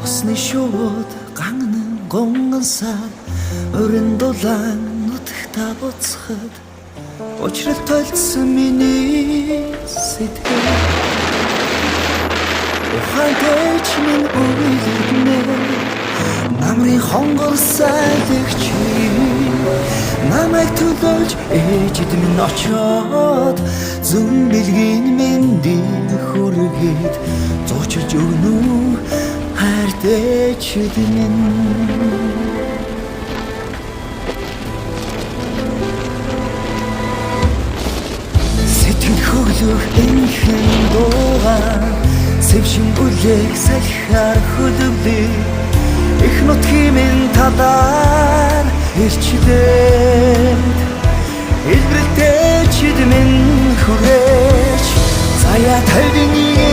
Усны шууд ганган гонгон сар өрн дулаан нутагта буцхад очрол толцсон миний сэтгэл ухаантай минь өгүүлэгнэ намрын хонгор сайлагч намайг төлөөлж ээжид минь очоод зүн бэлгийн мэндийг хүргээд зуучиж өгнө хайртэйчид минь сэтгэл хөглөх энхэн дуугаар сэвшин үлээх салхиар хөдөлгөө их нутгийн минь талаар ирчдээд илбэртэй чид минь хүрээч заяа тайвны